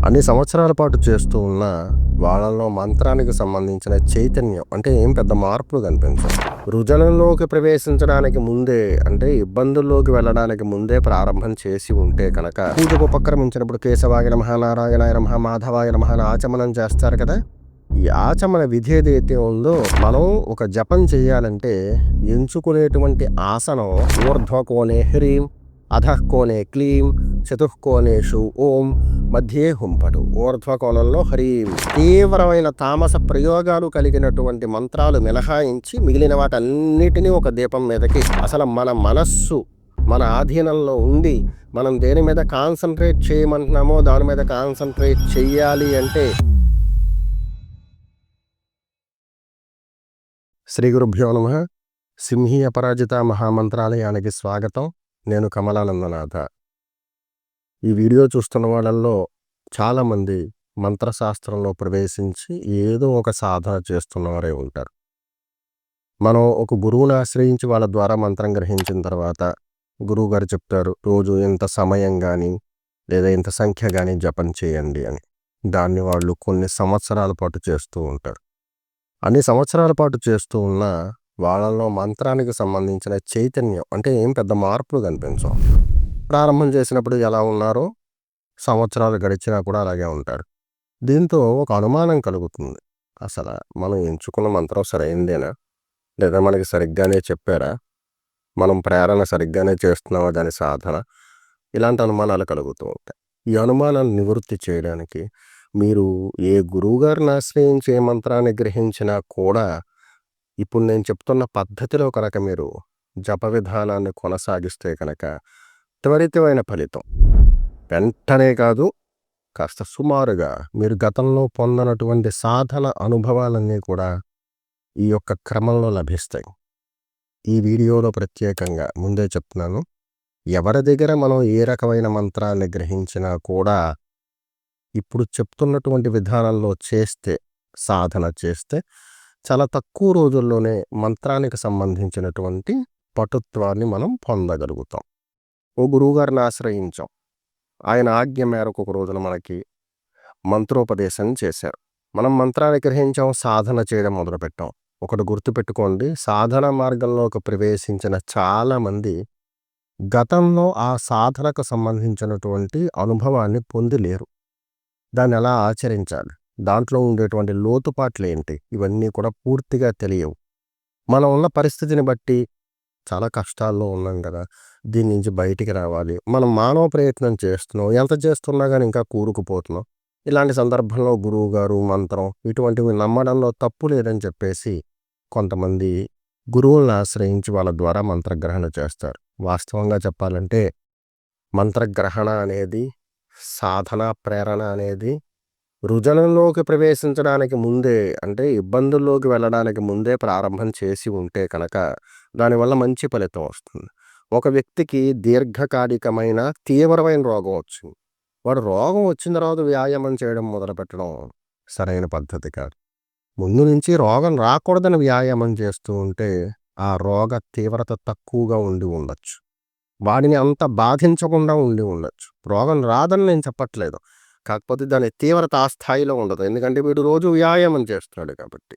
అన్ని సంవత్సరాల పాటు చేస్తూ ఉన్న వాళ్ళలో మంత్రానికి సంబంధించిన చైతన్యం అంటే ఏం పెద్ద మార్పులు కనిపించవు. రుజనంలోకి ప్రవేశించడానికి ముందే అంటే ఇబ్బందుల్లోకి వెళ్ళడానికి ముందే ప్రారంభం చేసి ఉంటే కనుక పూజకు ఉపక్రమించినప్పుడు కేశవాయ నమః, నారాయణాయ నమః, మాధవాయ నమః అని ఆచమనం చేస్తారు కదా. ఈ ఆచమన విధి ఏదైతే ఉందో మనం ఒక జపం చేయాలంటే ఎంచుకునేటువంటి ఆసనం ఊర్ధ్వకోణే హ్రీం, అధఃకోణే క్లీం, చతుఃకోణేషు ఓం, మధ్యే హుంపటు. ఊర్ధ్వకోణంలో హ్రీం. తీవ్రమైన తామస ప్రయోగాలు కలిగినటువంటి మంత్రాలు మినహాయించి మిగిలిన వాటన్నిటినీ ఒక దీపం మీదకి అసలు మన మనస్సు మన ఆధీనంలో ఉండి మనం దేని మీద కాన్సన్ట్రేట్ చేయమంటున్నామో దాని మీద కాన్సన్ట్రేట్ చెయ్యాలి అంటే శ్రీ గురుభ్యో నమః. సింహీ అపరాజిత మహామంత్రాలయానికి స్వాగతం. నేను కమలానందనాథ. ఈ వీడియో చూస్తున్న వాళ్ళల్లో చాలామంది మంత్రశాస్త్రంలో ప్రవేశించి ఏదో ఒక సాధన చేస్తున్నవారే ఉంటారు. మనం ఒక గురువుని ఆశ్రయించి వాళ్ళ ద్వారా మంత్రం గ్రహించిన తర్వాత గురువు గారు చెప్తారు రోజు ఇంత సమయం కానీ లేదా ఇంత సంఖ్య కానీ జపం చేయండి అని. దాన్ని వాళ్ళు కొన్ని సంవత్సరాల పాటు చేస్తూ ఉంటారు. అన్ని సంవత్సరాల పాటు చేస్తూ ఉన్న వాళ్ళలో మంత్రానికి సంబంధించిన చైతన్యం అంటే ఏం పెద్ద మార్పులు కనిపించవు. ప్రారంభం చేసినప్పుడు ఎలా ఉన్నారో సంవత్సరాలు గడిచినా కూడా అలాగే ఉంటారు. దీంతో ఒక అనుమానం కలుగుతుంది, అసలు మనం ఎంచుకున్న మంత్రం సరైందేనా, లేదా మనకి సరిగ్గానే చెప్పారా, మనం ప్రేరణ సరిగ్గానే చేస్తున్నావా దాని సాధన, ఇలాంటి అనుమానాలు కలుగుతూ ఉంటాయి. ఈ అనుమానాన్ని నివృత్తి చేయడానికి మీరు ఏ గురువుగారిని ఆశ్రయించి ఏ మంత్రాన్ని గ్రహించినా కూడా ఇప్పుడు నేను చెప్తున్న పద్ధతిలో కనుక మీరు జప విధానాన్ని కొనసాగిస్తే కనుక త్వరితమైన ఫలితం, వెంటనే కాదు కాస్త సుమారుగా మీరు గతంలో పొందనటువంటి సాధన అనుభవాలన్నీ కూడా ఈ యొక్క క్రమంలో లభిస్తాయి. ఈ వీడియోలో ప్రత్యేకంగా ముందే చెప్తున్నాను, ఎవరి దగ్గర మనం ఏ రకమైన మంత్రాన్ని గ్రహించినా కూడా ఇప్పుడు చెప్తున్నటువంటి విధానంలో చేస్తే, సాధన చేస్తే చాలా తక్కువ రోజుల్లోనే మంత్రానికి సంబంధించినటువంటి పటుత్వాన్ని మనం పొందగలుగుతాం. ఓ గురువుగారిని ఆశ్రయించాం, ఆయన ఆజ్ఞ మేరకు ఒక రోజున మనకి మంత్రోపదేశం చేశారు. మనం మంత్రాన్ని గ్రహించాం, సాధన చేయడం మొదలుపెట్టాం. ఒకటి గుర్తుపెట్టుకోండి, సాధన మార్గంలోకి ప్రవేశించిన చాలామంది గతంలో ఆ సాధనకు సంబంధించినటువంటి అనుభవాన్ని పొందలేరు. దాన్ని ఎలా ఆచరించాలి, దాంట్లో ఉండేటువంటి లోతుపాట్లు ఏంటి, ఇవన్నీ కూడా పూర్తిగా తెలియవు. మనం ఉన్న పరిస్థితిని బట్టి చాలా కష్టాల్లో ఉన్నాం కదా, దీని నుంచి బయటికి రావాలి, మనం మానవ ప్రయత్నం చేస్తున్నాం, ఎంత చేస్తున్నా కానీ ఇంకా కూరుకుపోతున్నాం. ఇలాంటి సందర్భంలో గురువు గారు మంత్రం ఇటువంటివి నమ్మడంలో తప్పు లేదని చెప్పేసి కొంతమంది గురువులను ఆశ్రయించి వాళ్ళ ద్వారా మంత్రగ్రహణ చేస్తారు. వాస్తవంగా చెప్పాలంటే మంత్రగ్రహణ అనేది, సాధన ప్రేరణ అనేది రుజనంలోకి ప్రవేశించడానికి ముందే అంటే ఇబ్బందుల్లోకి వెళ్ళడానికి ముందే ప్రారంభం చేసి ఉంటే కనుక దానివల్ల మంచి ఫలితం వస్తుంది. ఒక వ్యక్తికి దీర్ఘకాలికమైన తీవ్రమైన రోగం వచ్చింది, వాడు రోగం వచ్చిన తర్వాత వ్యాయామం చేయడం మొదలుపెట్టడం సరైన పద్ధతి కాదు. ముందు నుంచి రోగం రాకూడదని వ్యాయామం చేస్తూ ఉంటే ఆ రోగ తీవ్రత తక్కువగా ఉండి ఉండొచ్చు, వాడిని అంత బాధించకుండా ఉండి ఉండొచ్చు. రోగం రాదని నేను చెప్పట్లేదు, కాకపోతే దాని తీవ్రత ఆ స్థాయిలో ఉండదు. ఎందుకంటే వీడు రోజు వ్యాయామం చేస్తున్నాడు కాబట్టి.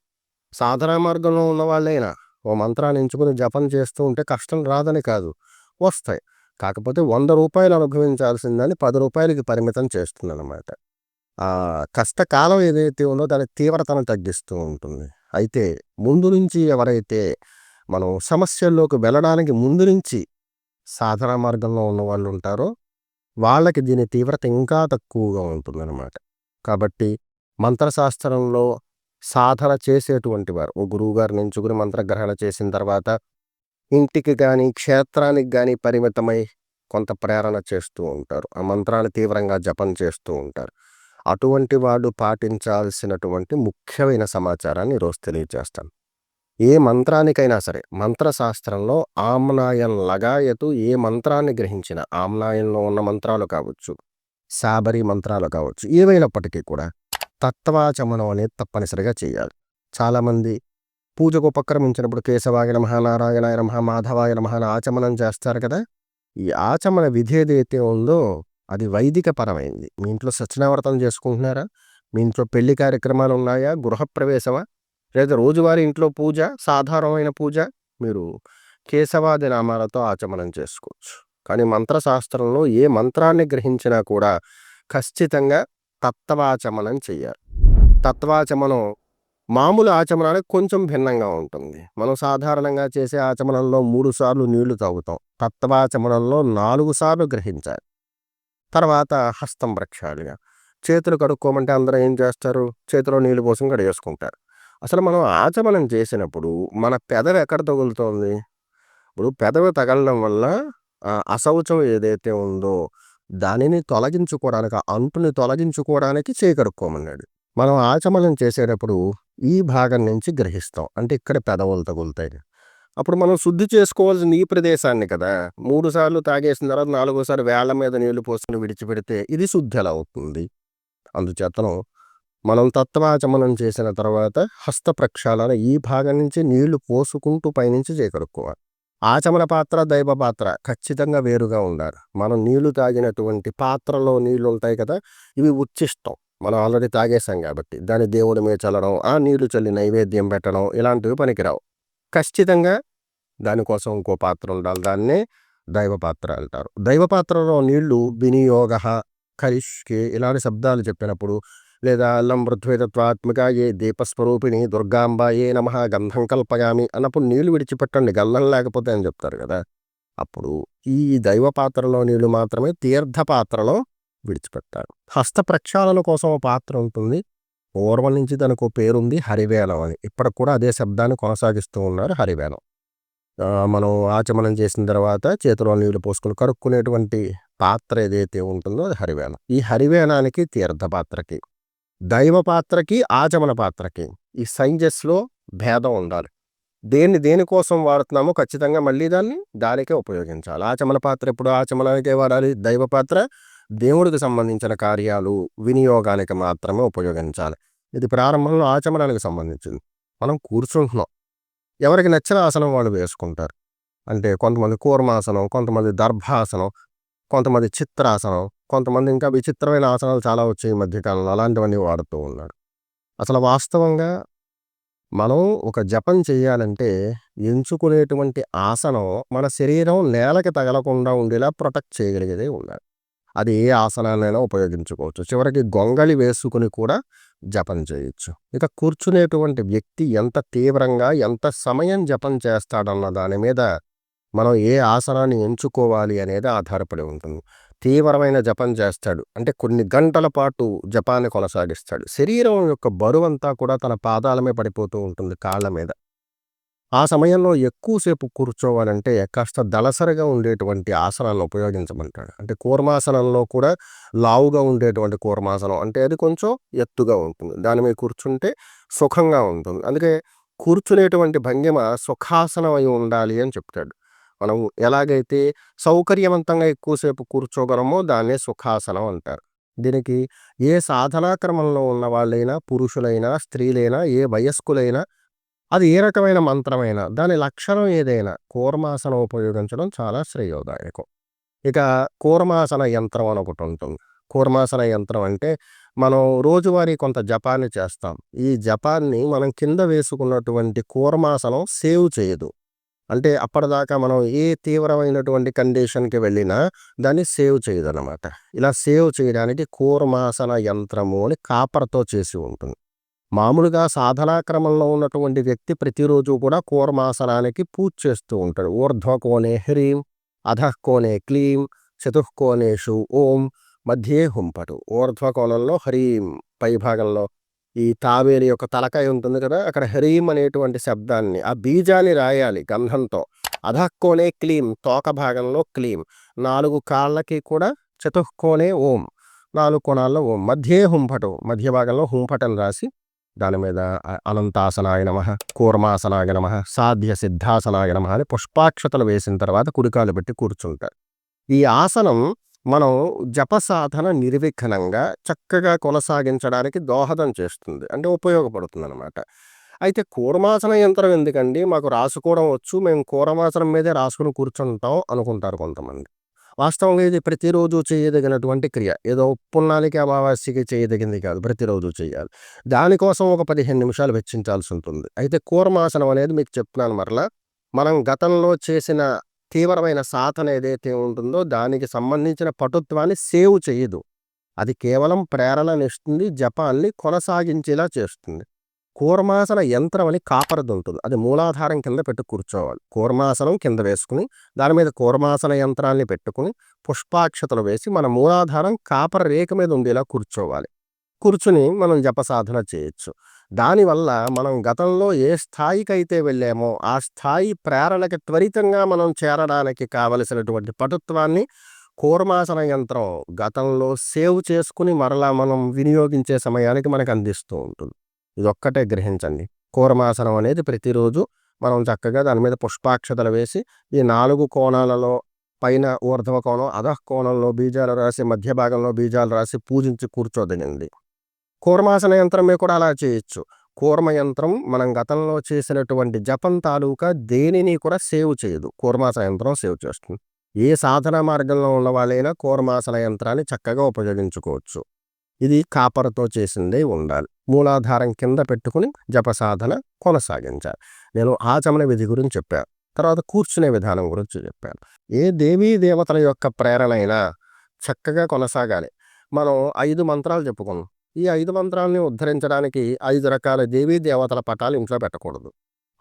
సాధన మార్గంలో ఉన్న వాళ్ళైనా ఓ మంత్రాన్ని ఎంచుకుని జపం చేస్తూ ఉంటే కష్టం రాదని కాదు, వస్తాయి. కాకపోతే 100 రూపాయలు అనుభవించాల్సిందని 10 రూపాయలకి పరిమితం చేస్తుందన్నమాట. ఆ కష్టకాలం ఏదైతే ఉందో దాని తీవ్రతను తగ్గిస్తూ ఉంటుంది. అయితే ముందు నుంచి ఎవరైతే మనం సమస్యల్లోకి వెళ్ళడానికి ముందు నుంచి సాధన మార్గంలో ఉన్న వాళ్ళు ఉంటారో వాళ్ళకి దీని తీవ్రత ఇంకా తక్కువగా ఉంటుందన్నమాట. కాబట్టి మంత్రశాస్త్రంలో సాధన చేసేటువంటి వారు ఓ గురువుగారిని ఎంచుకుని మంత్రగ్రహణ చేసిన తర్వాత ఇంటికి కానీ క్షేత్రానికి కానీ పరిమితమై కొంత ప్రేరణ చేస్తూ ఉంటారు, ఆ మంత్రాన్ని తీవ్రంగా జపం చేస్తూ ఉంటారు. అటువంటి వాడు పాటించాల్సినటువంటి ముఖ్యమైన సమాచారాన్ని ఈరోజు తెలియజేస్తాను. ఏ మంత్రానికైనా సరే మంత్రశాస్త్రంలో ఆమ్నాయం లగాయతు ఏ మంత్రాన్ని గ్రహించిన, ఆమ్నాయంలో ఉన్న మంత్రాలు కావచ్చు, శాబరి మంత్రాలు కావచ్చు, ఏవైనప్పటికీ కూడా తత్వాచమనం అనేది తప్పనిసరిగా చేయాలి. చాలామంది పూజకు ఉపక్రమించినప్పుడు కేశవాయ నమః, నారాయణాయ నమః, మాధవాయ నమః అని ఆచమనం చేస్తారు కదా. ఈ ఆచమన విధి ఏదైతే ఉందో అది వైదిక పరమైంది. మీ ఇంట్లో సత్యనావర్తనం చేసుకుంటున్నారా? మీ ఇంట్లో పెళ్లి కార్యక్రమాలు ఉన్నాయా? గృహప్రవేశమా? లేదా రోజువారీ ఇంట్లో పూజ, సాధారణమైన పూజ మీరు కేశవాది నామాలతో ఆచమనం చేసుకోవచ్చు. కానీ మంత్రశాస్త్రంలో ఏ మంత్రాన్ని గ్రహించినా కూడా ఖచ్చితంగా తత్వాచమనం చెయ్యాలి. తత్వాచమనం మామూలు ఆచమనానికి కొంచెం భిన్నంగా ఉంటుంది. మనం సాధారణంగా చేసే ఆచమనంలో 3 సార్లు నీళ్లు తాగుతాం. తత్వాచమనంలో 4 సార్లు గ్రహించాలి. తర్వాత హస్తం ప్రక్షాళన. చేతులు కడుక్కోమంటే అందరూ ఏం చేస్తారు? చేతిలో నీళ్లు పోసుకొని కడిగేసుకుంటారు. అసలు మనం ఆచమనం చేసినప్పుడు మన పెదవి ఎక్కడ తగులుతోంది? ఇప్పుడు పెదవి తగలడం వల్ల అశౌచం ఏదైతే ఉందో దానిని తొలగించుకోవడానికి, ఆ అంటుని తొలగించుకోవడానికి చేయి కడుక్కోమన్నాడు. మనం ఆచమనం చేసేటప్పుడు ఈ భాగం నుంచి గ్రహిస్తాం. అంటే ఇక్కడ పెదవులు తగులుతాయి. అప్పుడు మనం శుద్ధి చేసుకోవాల్సిన ఈ ప్రదేశాన్ని కదా! 3 సార్లు తాగేసిన తర్వాత 4ఓసారి వేళ్ల మీద నీళ్లు పోసుకొని విడిచిపెడితే ఇది శుద్ధి ఎలా అవుతుంది? అందుచేతను మనం తత్వాచమనం చేసిన తర్వాత హస్త ప్రక్షాళన ఈ భాగం నుంచి నీళ్లు పోసుకుంటూ పైనుంచి చేకడుక్కోవాలి. ఆచమన పాత్ర, దైవ పాత్ర ఖచ్చితంగా వేరుగా ఉండాలి. మనం నీళ్లు తాగినటువంటి పాత్రలో నీళ్లు ఉంటాయి కదా, ఇవి ఉచ్ఛిష్టం. మనం ఆల్రెడీ తాగేసాం కాబట్టి దాన్ని దేవుడి మీద చల్లడం, ఆ నీళ్లు చల్లి నైవేద్యం పెట్టడం ఇలాంటివి పనికిరావు. ఖచ్చితంగా దానికోసం ఇంకో పాత్ర ఉండాలి. దాన్నే దైవ పాత్ర అంటారు. దైవ పాత్రలో నీళ్లు వినియోగ, కరిష్కే ఇలాంటి శబ్దాలు చెప్పినప్పుడు, లేదా అల్లం మృద్వేదత్వాత్మిక ఏ దీపస్వరూపిణి దుర్గాంబ ఏ నమః గంధం కల్పయామి అన్నప్పుడు నీళ్లు విడిచిపెట్టండి, గంధం లేకపోతే అని చెప్తారు కదా. అప్పుడు ఈ దైవ పాత్రలో నీళ్లు మాత్రమే తీర్థ పాత్రలో విడిచిపెట్టాలి. హస్త ప్రక్షాళన కోసం ఒక పాత్ర ఉంటుంది. పూర్వం నుంచి దానికి ఒక పేరుంది, హరివేలం అని. ఇప్పటికి కూడా అదే శబ్దాన్ని కొనసాగిస్తూ ఉన్నారు, హరివేలం. మనం ఆచమనం చేసిన తర్వాత చేతిలో నీళ్లు పోసుకుని కడుక్కునేటువంటి పాత్ర ఏదైతే ఉంటుందో అది హరివేలం. ఈ హరివేలానికి, తీర్థ పాత్రకి, దైవ పాత్రకి, ఆచమన పాత్రకి ఈ సైంజెస్లో భేదం ఉండాలి. దేనికోసం వాడుతున్నామో ఖచ్చితంగా మళ్ళీ దానికే ఉపయోగించాలి. ఆచమన పాత్ర ఎప్పుడు ఆచమనానికే వాడాలి. దైవ పాత్ర దేవుడికి సంబంధించిన కార్యాలు వినియోగానికి మాత్రమే ఉపయోగించాలి. ఇది ప్రారంభంలో ఆచమనానికి సంబంధించింది. మనం కూర్చుంటున్నాం, ఎవరికి నచ్చిన ఆసనం వాళ్ళు వేసుకుంటారు. అంటే కొంతమంది కూర్మాసనం, కొంతమంది దర్భాసనం, కొంతమంది చిత్రాసనం, కొంతమంది ఇంకా విచిత్రమైన ఆసనాలు చాలా వచ్చాయి ఈ మధ్యకాలంలో, అలాంటివన్నీ వాడుతూ ఉన్నారు. అసలు వాస్తవంగా మనం ఒక జపం చేయాలంటే ఎంచుకునేటువంటి ఆసనం మన శరీరం నేలకి తగలకుండా ఉండేలా ప్రొటెక్ట్ చేయగలిగేదే ఉండాలి. అది ఏ ఆసనాన్నైనా ఉపయోగించుకోవచ్చు. చివరికి గొంగళి వేసుకుని కూడా జపం చేయొచ్చు. ఇక కూర్చునేటువంటి వ్యక్తి ఎంత తీవ్రంగా, ఎంత సమయం జపం చేస్తాడన్న దాని మీద మనం ఏ ఆసనాన్ని ఎంచుకోవాలి అనేది ఆధారపడి ఉంటుంది. తీవ్రమైన జపం చేస్తాడు అంటే కొన్ని గంటల పాటు జపాన్ని కొనసాగిస్తాడు. శరీరం యొక్క బరువంతా కూడా తన పాదాలమే పడిపోతూ ఉంటుంది, కాళ్ళ మీద. ఆ సమయంలో ఎక్కువసేపు కూర్చోవాలంటే కాస్త దళసరిగా ఉండేటువంటి ఆసనాలను ఉపయోగించమంటాడు. అంటే కూర్మాసనంలో కూడా లావుగా ఉండేటువంటి కూర్మాసనం అంటే అది కొంచెం ఎత్తుగా ఉంటుంది, దాని మీద కూర్చుంటే సుఖంగా ఉంటుంది. అందుకే కూర్చునేటువంటి భంగిమ సుఖాసనం అయి ఉండాలి అని చెప్తాడు. మనం ఎలాగైతే సౌకర్యవంతంగా ఎక్కువసేపు కూర్చోగలమో దాన్నే సుఖాసనం అంటారు. దీనికి ఏ సాధనా క్రమంలో ఉన్న వాళ్ళైనా, పురుషులైనా, స్త్రీలైనా, ఏ వయస్కులైనా, అది ఏ రకమైన మంత్రమైనా, దాని లక్షణం ఏదైనా కూర్మాసనం ఉపయోగించడం చాలా శ్రేయోదాయకం. ఇక కూర్మాసన యంత్రం అని ఒకటి ఉంటుంది. కూర్మాసన యంత్రం అంటే మనం రోజువారీ కొంత జపాన్ని చేస్తాం. ఈ జపాన్ని మనం కింద వేసుకున్నటువంటి కూర్మాసనం సేవ్ చేయదు. అంటే అప్పటిదాకా మనం ఏ తీవ్రమైనటువంటి కండిషన్కి వెళ్ళినా దాన్ని సేవ్ చేయదన్నమాట. ఇలా సేవ్ చేయడానికి కూర్మాసన యంత్రము అని కాపర్తో చేసి ఉంటుంది. మామూలుగా సాధనా క్రమంలో ఉన్నటువంటి వ్యక్తి ప్రతిరోజు కూడా కూర్మాసనానికి పూజ చేస్తూ ఉంటాడు. ఊర్ధ్వకోణే హ్రీం, అధఃకోణే క్లీం, చతుఃకోణేషు ఓం, మధ్యే హుంపటు. ఊర్ధ్వకోణంలో హ్రీం, పై భాగంలో ఈ తాబేలు యొక్క తలకాయ ఉంటుంది కదా, అక్కడ హ్రీం అనేటువంటి శబ్దాన్ని, ఆ బీజాన్ని రాయాలి గంధంతో. అధఃకోణే క్లీం, తోక భాగంలో క్లీం, 4 కాళ్ళకి కూడా చతుఃకోణే ఓం, 4 కోణాల్లో ఓం, మధ్యే హుంపటు, మధ్య భాగంలో హుంపటం రాసి దాని మీద అనంతాసనాయ నమః, కూర్మాసనాయ నమః, సాధ్య సిద్ధాసనాయ నమః అని పుష్పాక్షతలు వేసిన తర్వాత కుడికాలు పెట్టి కూర్చుంటారు. ఈ ఆసనం మనం జప సాధన నిర్విఘ్నంగా చక్కగా కొనసాగించడానికి దోహదం చేస్తుంది, అంటే ఉపయోగపడుతుంది అనమాట. అయితే కూర్మాసన యంత్రం ఎందుకండి, మాకు రాసుకోవడం వచ్చు, మేము కూర్మాసనం మీదే రాసుకుని కూర్చుంటాం అనుకుంటారు కొంతమంది. వాస్తవంగా ఇది ప్రతిరోజు చేయదగినటువంటి క్రియ. ఏదో పున్నానికి, అమావాస్యకి చేయదగింది కాదు. ప్రతిరోజు చేయాలి. దానికోసం ఒక 15 నిమిషాలు వెచ్చించాల్సుంటుంది. అయితే కూర్మాసనం అనేది మీకు చెప్తున్నాను మరలా. మనం గతంలో చేసిన తీవ్రమైన సాధన ఏదైతే ఉంటుందో దానికి సంబంధించిన పటుత్వాన్ని సేవ్ చేయదు. అది కేవలం ప్రేరణనిస్తుంది. జపాన్ని కొనసాగించేలా చేస్తుంది. కూర్మాసన యంత్రం అని కాపరదుంటుంది. అది మూలాధారం కింద పెట్టి కూర్చోవాలి. కూర్మాసనం కింద వేసుకుని దాని మీద కూర్మాసన యంత్రాన్ని పెట్టుకుని పుష్పాక్షతలు వేసి మన మూలాధారం కాపర రేఖ మీద ఉండేలా కూర్చోవాలి. కూర్చుని మనం జప సాధన చేయొచ్చు. దానివల్ల మనం గతంలో ఏ స్థాయికైతే వెళ్ళామో ఆ స్థాయి ప్రేరణకి త్వరితంగా మనం చేరడానికి కావలసినటువంటి పటుత్వాన్ని కూర్మాసన యంత్రం గతంలో సేవ్ చేసుకుని మరలా మనం వినియోగించే సమయానికి మనకు అందిస్తూ ఉంటుంది. ఇదొక్కటే గ్రహించండి. కూర్మాసనం అనేది ప్రతిరోజు మనం చక్కగా దాని మీద పుష్పాక్షతలు వేసి ఈ 4 కోణాలలో పైన ఊర్ధ్వ కోణం, అధః కోణంలో బీజాలు రాసి, మధ్య భాగంలో బీజాలు రాసి పూజించి కూర్చోదగింది. కూర్మాసన యంత్రమే కూడా అలా చేయొచ్చు. కూర్మ యంత్రం మనం గతంలో చేసినటువంటి జపం తాలూకా దేనిని కూడా సేవ్ చేయదు. కూర్మాసన యంత్రం సేవ్ చేస్తుంది. ఏ సాధన మార్గంలో ఉన్న వాళ్ళైనా కూర్మాసన యంత్రాన్ని చక్కగా ఉపయోగించుకోవచ్చు. ఇది కాపరతో చేసిందే ఉండాలి. మూలాధారం కింద పెట్టుకుని జప సాధన కొనసాగించాలి. నేను ఆచమన విధి గురించి చెప్పాను. తర్వాత కూర్చునే విధానం గురించి చెప్పాను. ఏ దేవీ దేవతల యొక్క ప్రేరణ అయినా చక్కగా కొనసాగాలి. మనం 5 మంత్రాలు చెప్పుకున్నాం. ఈ 5 మంత్రాలని ఉద్ధరించడానికి 5 రకాల దేవీ దేవతల పటాలు ఇంట్లో పెట్టకూడదు.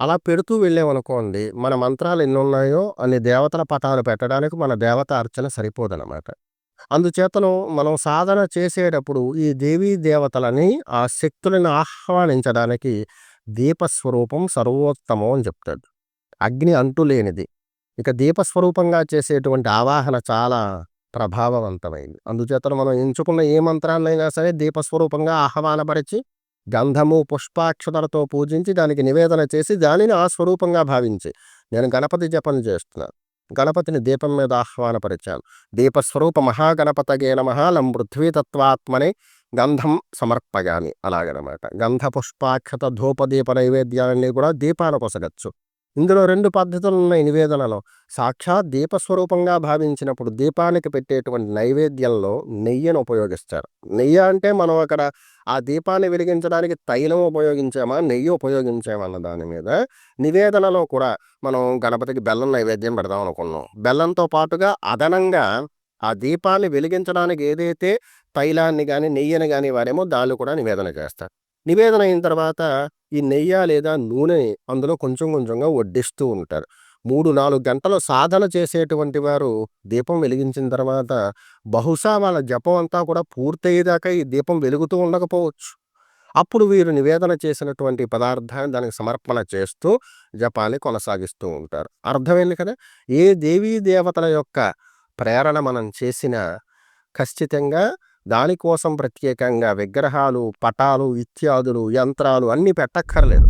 అలా పెడుతూ వెళ్ళామనుకోండి, మన మంత్రాలు ఎన్ని ఉన్నాయో అన్ని దేవతల పటాలు పెట్టడానికి మన దేవత అర్చన సరిపోదన్నమాట. అందుచేతను మనం సాధన చేసేటప్పుడు ఈ దేవీ దేవతలని, ఆ శక్తులను ఆహ్వానించడానికి దీపస్వరూపం సర్వోత్తమం అని చెప్తాడు. అగ్ని అంటులేనిది. ఇక దీపస్వరూపంగా చేసేటువంటి ఆవాహన చాలా ప్రభావవంతమైంది. అందుచేతను మనం ఎంచుకున్న ఏ మంత్రాన్నైనా సరే దీపస్వరూపంగా ఆహ్వానపరిచి గంధము, పుష్పాక్షతలతో పూజించి దానికి నివేదన చేసి దానిని ఆ స్వరూపంగా భావించి, నేను గణపతి జపం చేస్తున్నాను, గణపతిని దీపం మీద ఆహ్వానపరిచాను. దీపస్వరూప మహాగణపతగే నమః లం పృథ్వీతత్వాత్మనే గంధం సమర్పయామి. అలాగనమాట. గంధ, పుష్పాక్షత, ధూపదీప నైవేద్యాలన్నీ కూడా దీపాలు పొసగచ్చు. ఇందులో 2 పద్ధతులు ఉన్నాయి నివేదనలో. సాక్షాత్ దీపస్వరూపంగా భావించినప్పుడు దీపానికి పెట్టేటువంటి నైవేద్యంలో నెయ్యిని ఉపయోగిస్తారు. నెయ్యి అంటే మనం అక్కడ ఆ దీపాన్ని వెలిగించడానికి తైలం ఉపయోగించామా, నెయ్యి ఉపయోగించామా అన్న దాని మీద. నివేదనలో కూడా మనం గణపతికి బెల్లం నైవేద్యం పెడదాం అనుకున్నాం. బెల్లంతో పాటుగా అదనంగా ఆ దీపాన్ని వెలిగించడానికి ఏదైతే తైలాన్ని కానీ నెయ్యిని కానీ వారేమో దాన్ని కూడా నివేదన చేస్తారు. నివేదన అయిన తర్వాత ఈ నెయ్యి లేదా నూనెని అందులో కొంచెం కొంచెంగా వడ్డిస్తూ ఉంటారు. 3-4 గంటలు సాధన చేసేటువంటి వారు దీపం వెలిగించిన తర్వాత బహుశా వాళ్ళ జపం అంతా కూడా పూర్తయ్యేదాకా ఈ దీపం వెలుగుతూ ఉండకపోవచ్చు. అప్పుడు వీరు నివేదన చేసినటువంటి పదార్థాన్ని దానికి సమర్పణ చేస్తూ జపాన్ని కొనసాగిస్తూ ఉంటారు. అర్థమైంది కదా. ఏ దేవీ దేవతల యొక్క ప్రేరణ మనం చేసినా ఖచ్చితంగా దానికోసం ప్రత్యేకంగా విగ్రహాలు, పటాలు, ఇత్యాదులు, యంత్రాలు అన్నీ పెట్టక్కర్లేదు.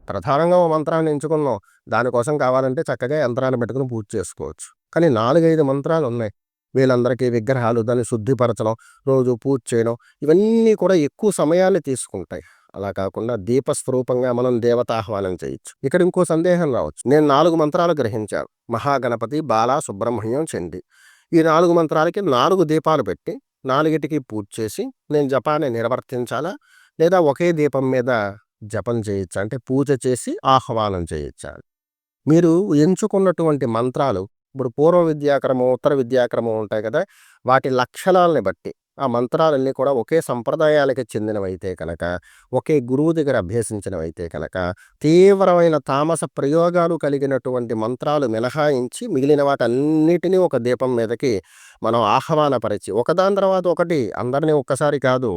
ప్రధానంగా ఓ మంత్రాన్ని ఎంచుకున్నాం, దానికోసం కావాలంటే చక్కగా యంత్రాన్ని పెట్టుకుని పూజ చేసుకోవచ్చు. కానీ 4-5 మంత్రాలు ఉన్నాయి. వీళ్ళందరికీ విగ్రహాలు, దాన్ని శుద్ధిపరచడం, రోజు పూజ చేయడం, ఇవన్నీ కూడా ఎక్కువ సమయాన్ని తీసుకుంటాయి. అలా కాకుండా దీపస్వరూపంగా మనం దేవతాహ్వానం చేయొచ్చు. ఇక్కడ ఇంకో సందేహం రావచ్చు. నేను 4 మంత్రాలు గ్రహించాను. మహాగణపతి, బాల, సుబ్రహ్మణ్యం, చండి. ఈ 4 మంత్రాలకి 4 దీపాలు పెట్టి 4టికి పూజ చేసి నేను జపాన్ని నిర్వర్తించాలా, లేదా ఒకే దీపం మీద జపం చేయొచ్చా, అంటే పూజ చేసి ఆహ్వానం చేయొచ్చా? మీరు ఎంచుకున్నటువంటి మంత్రాలు ఇప్పుడు పూర్వ విద్యాక్రమం, ఉత్తర విద్యాక్రమం ఉంటాయి కదా, వాటి లక్షణాలని బట్టి ఆ మంత్రాలన్నీ కూడా ఒకే సంప్రదాయాలకి చెందినవైతే కనుక, ఒకే గురువు దగ్గర అభ్యసించినవైతే కనుక, తీవ్రమైన తామస ప్రయోగాలు కలిగినటువంటి మంత్రాలు మినహాయించి మిగిలిన వాటన్నిటినీ ఒక దీపం మీదకి మనం ఆహ్వానపరిచి ఒకదాని తర్వాత ఒకటి, అందరినీ ఒక్కసారి కాదు,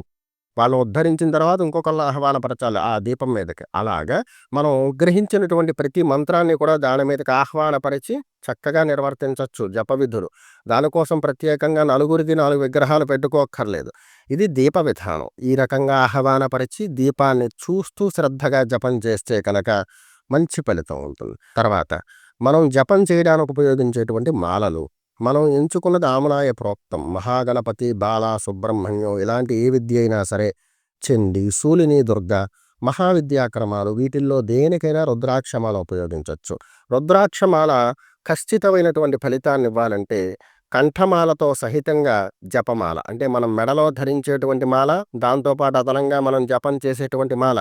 వాళ్ళని ఉద్ధరించిన తర్వాత ఇంకొకళ్ళని ఆహ్వానపరచాలి ఆ దీపం మీదకి. అలాగా మనం గ్రహించినటువంటి ప్రతి మంత్రాన్ని కూడా దాని మీదకి ఆహ్వానపరిచి చక్కగా నిర్వర్తించవచ్చు జప విధులు. దానికోసం ప్రత్యేకంగా 4కి 4 విగ్రహాలు పెట్టుకోక్కర్లేదు. ఇది దీప విధానం. ఈ రకంగా ఆహ్వానపరిచి దీపాన్ని చూస్తూ శ్రద్ధగా జపం చేస్తే కనుక మంచి ఫలితం ఉంటుంది. తర్వాత మనం జపం చేయడానికి ఉపయోగించేటువంటి మాలలు, మనం ఎంచుకున్నది ఆమనాయ ప్రోక్తం. మహాగణపతి, బాల, సుబ్రహ్మణ్యం ఇలాంటి ఏ విద్య అయినా సరే, చండి, శూలిని, దుర్గ, మహావిద్యాక్రమాలు, వీటిల్లో దేనికైనా రుద్రాక్షమాల ఉపయోగించవచ్చు. రుద్రాక్షమాల ఖచ్చితమైనటువంటి ఫలితాన్ని ఇవ్వాలంటే కంఠమాలతో సహితంగా జపమాల. అంటే మనం మెడలో ధరించేటువంటి మాల, దాంతో పాటు అదనంగా మనం జపం చేసేటువంటి మాల.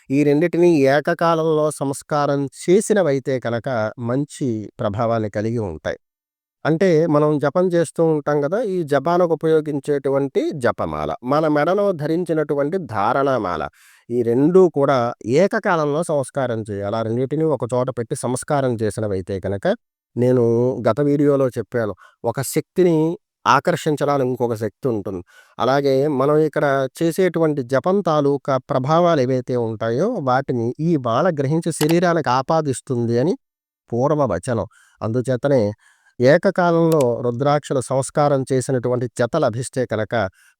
ఈ రెండిటిని ఏకకాలంలో సంస్కారం చేసినవైతే కనుక మంచి ప్రభావాన్ని కలిగి ఉంటాయి. అంటే మనం జపం చేస్తూ ఉంటాం గదా! ఈ జపానికి ఉపయోగించేటువంటి జపమాల. మన మెడలో ధరించినటువంటి ధారణామాల. ఈ 2 కూడా ఏకకాలంలో సంస్కారం చేయాలి. ఆ రెండిటిని ఒక చోట పెట్టి సంస్కారం చేసినవైతే గనక నేను గత వీడియోలో చెప్పాను. ఒక శక్తిని ఆకర్షించడానికి ఇంకొక శక్తి ఉంటుంది. అలాగే మనం ఇక్కడ చేసేటువంటి జపం తాలూకా ప్రభావాలు ఏవైతే ఉంటాయో వాటిని ఈ మాల గ్రహించి శరీరానికి ఆపాదిస్తుంది అని పూర్వ వచనం. అందుచేతనే ఏకకాలంలో రుద్రాక్షలు సంస్కారం చేసినటువంటి జత లభిస్తే కనుక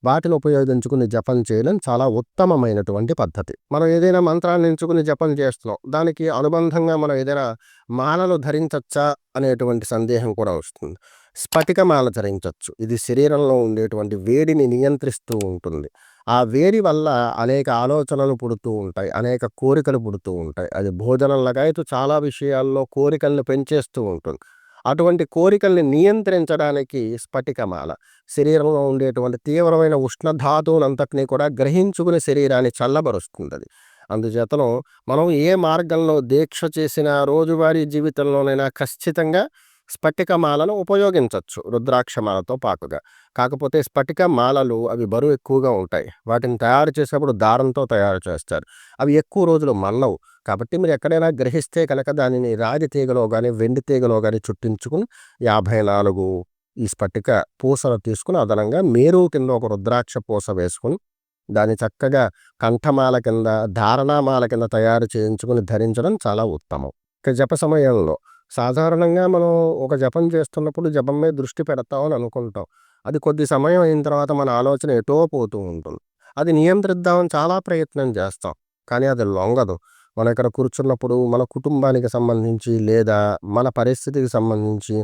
వాటిని ఉపయోగించుకుని జపం చేయడం చాలా ఉత్తమమైనటువంటి పద్ధతి. మనం ఏదైనా మంత్రాన్ని ఎంచుకుని జపం చేస్తున్నాం, దానికి అనుబంధంగా మనం ఏదైనా మాలలు ధరించచ్చా అనేటువంటి సందేహం కూడా వస్తుంది. స్ఫటిక మాల ధరించవచ్చు. ఇది శరీరంలో ఉండేటువంటి వేడిని నియంత్రిస్తూ ఉంటుంది. ఆ వేడి వల్ల అనేక ఆలోచనలు పుడుతూ ఉంటాయి, అనేక కోరికలు పుడుతూ ఉంటాయి. అది భోజనం లగాయతు చాలా విషయాల్లో కోరికలను పెంచేస్తూ ఉంటుంది. అటువంటి కోరికల్ని నియంత్రించడానికి స్ఫటికమాల శరీరంలో ఉండేటువంటి తీవ్రమైన ఉష్ణధాతువునంతటినీ కూడా గ్రహించుకుని శరీరాన్ని చల్లబరుస్తుందది. అందుచేతను మనం ఏ మార్గంలో దీక్ష చేసినా రోజువారీ జీవితంలోనైనా ఖచ్చితంగా స్ఫటికమాలను ఉపయోగించవచ్చు రుద్రాక్షమాలతో పాటుగా. కాకపోతే స్ఫటిక మాలలు అవి బరువు ఎక్కువగా ఉంటాయి. వాటిని తయారు చేసేప్పుడు దారంతో తయారు చేస్తారు. అవి ఎక్కువ రోజులు మన్నవు. కాబట్టి మీరు ఎక్కడైనా గ్రహిస్తే కనుక దానిని రాగి తీగలో గానీ, వెండి తీగలో గానీ చుట్టించుకుని 54 ఈ స్ఫటిక పూసలు తీసుకుని అదనంగా మేరు కింద ఒక రుద్రాక్ష పూస వేసుకుని దాన్ని చక్కగా కంఠమాల కింద, ధారణామాల కింద తయారు చేయించుకుని ధరించడం చాలా ఉత్తమం. ఇక జప సమయంలో సాధారణంగా మనం ఒక జపం చేస్తున్నప్పుడు జపం మీద దృష్టి పెడతామని అనుకుంటాం. అది కొద్ది సమయం అయిన తర్వాత మన ఆలోచన ఎటో పోతూ ఉంటుంది. అది నియంత్రిద్దామని చాలా ప్రయత్నం చేస్తాం. కానీ అది లొంగదు. మనం ఇక్కడ కూర్చున్నప్పుడు మన కుటుంబానికి సంబంధించి లేదా మన పరిస్థితికి సంబంధించి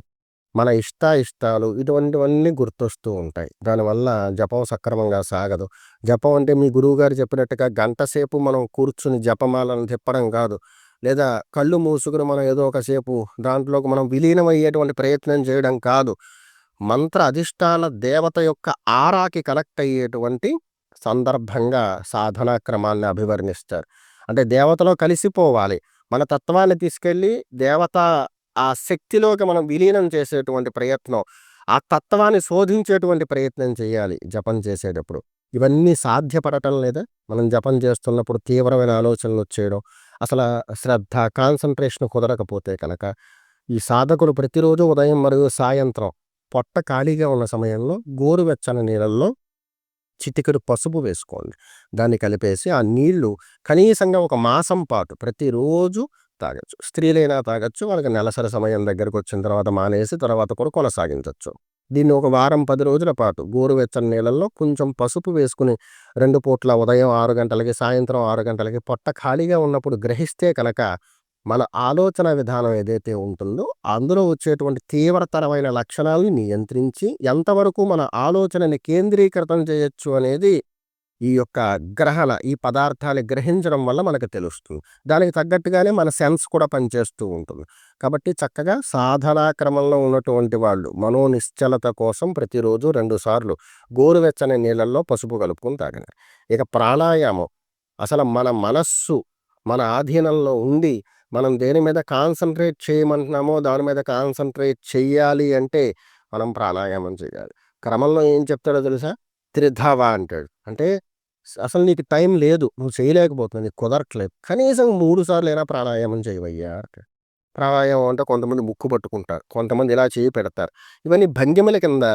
మన ఇష్టాలు ఇటువంటివన్నీ గుర్తొస్తూ ఉంటాయి. దానివల్ల జపం సక్రమంగా సాగదు. జపం అంటే మీ గురువుగారు చెప్పినట్టుగా గంట సేపు మనం కూర్చుని జపమాలను తిప్పడం కాదు. లేదా కళ్ళు మూసుకుని మనం ఏదో ఒకసేపు దాంట్లోకి మనం విలీనం అయ్యేటువంటి ప్రయత్నం చేయడం కాదు. మంత్ర అధిష్టాన దేవత యొక్క ఆరాకి కనెక్ట్ అయ్యేటువంటి సందర్భంగా సాధనా క్రమాన్ని అభివర్ణిస్తారు. అంటే దేవతలో కలిసిపోవాలి. మన తత్వాన్ని తీసుకెళ్ళి దేవత ఆ శక్తిలోకి మనం విలీనం చేసేటువంటి ప్రయత్నం, ఆ తత్వాన్ని శోధించేటువంటి ప్రయత్నం చేయాలి జపం చేసేటప్పుడు. ఇవన్నీ సాధ్యపడటం లేదా? మనం జపం చేస్తున్నప్పుడు తీవ్రమైన ఆలోచనలు వచ్చేయడం, అసలు శ్రద్ధ, కాన్సంట్రేషన్ కుదరకపోతే కనుక ఈ సాధకులు ప్రతిరోజు ఉదయం మరియు సాయంత్రం పొట్ట ఖాళీగా ఉన్న సమయంలో గోరువెచ్చని నీళ్ళల్లో చిటికెడు పసుపు వేసుకోండి. దాన్ని కలిపేసి ఆ నీళ్లు కనీసంగా ఒక మాసం పాటు ప్రతిరోజు తాగొచ్చు. స్త్రీలైనా తాగొచ్చు. వాళ్ళకి నెలసరి సమయం దగ్గరకు వచ్చిన తర్వాత మానేసి తర్వాత కూడా కొనసాగించవచ్చు. దీన్ని ఒక వారం 10 రోజుల పాటు గోరువెచ్చని నీళ్ళల్లో కొంచెం పసుపు వేసుకుని 2 పూట్ల ఉదయం 6 గంటలకి, సాయంత్రం 6 గంటలకి పొట్ట ఖాళీగా ఉన్నప్పుడు గ్రహిస్తే కనుక మన ఆలోచన విధానం ఏదైతే ఉంటుందో అందులో వచ్చేటువంటి తీవ్రతరమైన లక్షణాలను నియంత్రించి ఎంతవరకు మన ఆలోచనని కేంద్రీకృతం చేయొచ్చు అనేది ఈ యొక్క గ్రహణ, ఈ పదార్థాన్ని గ్రహించడం వల్ల మనకు తెలుస్తుంది. దానికి తగ్గట్టుగానే మన సెన్స్ కూడా పనిచేస్తూ ఉంటుంది. కాబట్టి చక్కగా సాధనా క్రమంలో ఉన్నటువంటి వాళ్ళు మనోనిశ్చలత కోసం ప్రతిరోజు 2 సార్లు గోరువెచ్చని నీళ్ళల్లో పసుపు కలుపుకొని తాగండి. ఇక ప్రాణాయామం అసలు మన మనస్సు మన ఆధీనంలో ఉండి మనం దేని మీద కాన్సన్ట్రేట్ చేయమంటున్నామో దాని మీద కాన్సన్ట్రేట్ చెయ్యాలి అంటే మనం ప్రాణాయామం చేయాలి. క్రమంలో ఏం చెప్తాడో తెలుసా? త్రిధవ అంటాడు. అంటే అసలు నీకు టైం లేదు, నువ్వు చేయలేకపోతున్నావు, నీకు కుదరట్లేదు, కనీసం 3 సార్లైనా ప్రాణాయామం చేయవయ్యా అంటాడు. ప్రాణాయామం అంటే కొంతమంది ముక్కు పట్టుకుంటారు, కొంతమంది ఇలా చేయి పెడతారు. ఇవన్నీ భంగిమల కింద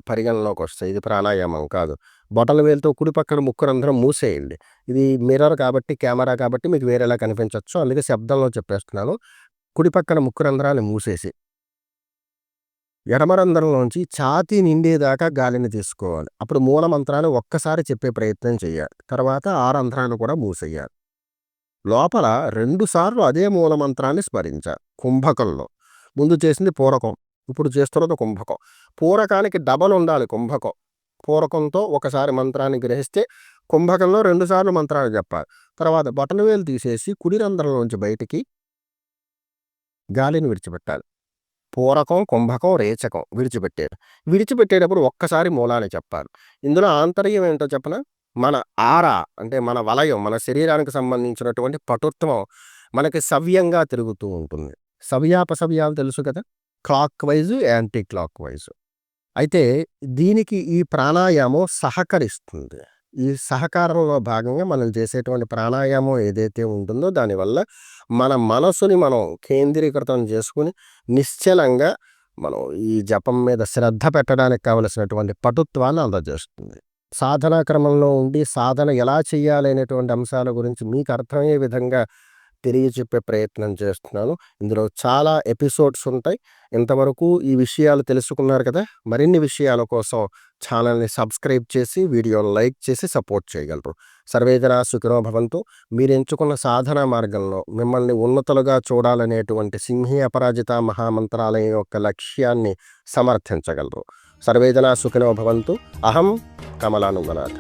పరిగణలోకి వస్తాయి. ఇది ప్రాణాయామం కాదు. బొటన వేలుతో కుడి పక్కన ముక్కు రంధ్రం మూసేయండి. ఇది మిర్రర్ కాబట్టి, కెమెరా కాబట్టి మీకు వేరేలా కనిపించవచ్చు, అందుకే శబ్దంలో చెప్పేస్తున్నాను. కుడి పక్కన ముక్కు రంధ్రాన్ని మూసేసి ఎడమ రంధ్రంలోంచి ఛాతీ నిండేదాకా గాలిని తీసుకోవాలి. అప్పుడు మూల మంత్రాన్ని ఒక్కసారి చెప్పే ప్రయత్నం చేయాలి. తర్వాత ఆ రంధ్రాన్ని కూడా మూసేయాలి. లోపల 2 సార్లు అదే మూల మంత్రాన్ని స్మరించాలి. కుంభకంలో ముందు చేసింది పూరకం, ఇప్పుడు చేస్తున్నది కుంభకం. పూరకానికి డబల్ ఉండాలి కుంభకం. పూరకంతో ఒకసారి మంత్రాన్ని గ్రహిస్తే కుంభకంలో 2 సార్లు మంత్రాన్ని చెప్పాలి. తర్వాత బొటనవేలు తీసేసి కుడి రంధ్రంలోంచి బయటికి గాలిని విడిచిపెట్టాలి. పూరకం, కుంభకం, రేచకం విడిచిపెట్టారు. విడిచిపెట్టేటప్పుడు ఒక్కసారి మూలాన్ని చెప్పాలి. ఇందులో ఆంతర్యం ఏంటో చెప్పనా? మన ఆరా అంటే మన వలయం, మన శరీరానికి సంబంధించినటువంటి పటుత్వం మనకి సవ్యంగా తిరుగుతూ ఉంటుంది. సవ్యాపసవ్యాలు తెలుసు కదా! Clock wise, anti clock wise. అయితే దీనికి ఈ ప్రాణాయామం సహకరిస్తుంది. ఈ సహకారంలో భాగంగా మనం చేసేటువంటి ప్రాణాయామం ఏదైతే ఉంటుందో దానివల్ల మన మనసుని మనం కేంద్రీకృతం చేసుకొని నిశ్చలంగా మనం ఈ జపం మీద శ్రద్ధ పెట్టడానికి కావలసినటువంటి పటుత్వాన్ని అందజేస్తుంది. సాధనా క్రమంలో ఉండి సాధన ఎలా చేయాలి అనేటువంటి అంశాల గురించి మీకు అర్థమయ్యే విధంగా తెలియచెప్పే ప్రయత్నం చేస్తున్నాను. ఇందులో చాలా ఎపిసోడ్స్ ఉంటాయి. ఇంతవరకు ఈ విషయాలు తెలుసుకున్నారు కదా! మరిన్ని విషయాల కోసం ఛానల్‌ని సబ్స్క్రైబ్ చేసి, వీడియోని లైక్ చేసి సపోర్ట్ చేయగలరు. సర్వే జనా సుఖినో భవంతు. మీరు ఎంచుకున్న సాధనా మార్గంలో మిమ్మల్ని ఉన్నతులుగా చూడాలనేటువంటి సింహీ అపరాజిత మహామంత్రాలయం యొక్క లక్ష్యాన్ని సమర్థించగలరు. సర్వే జనా సుఖినో భవంతు. అహం కమలానందనాథ.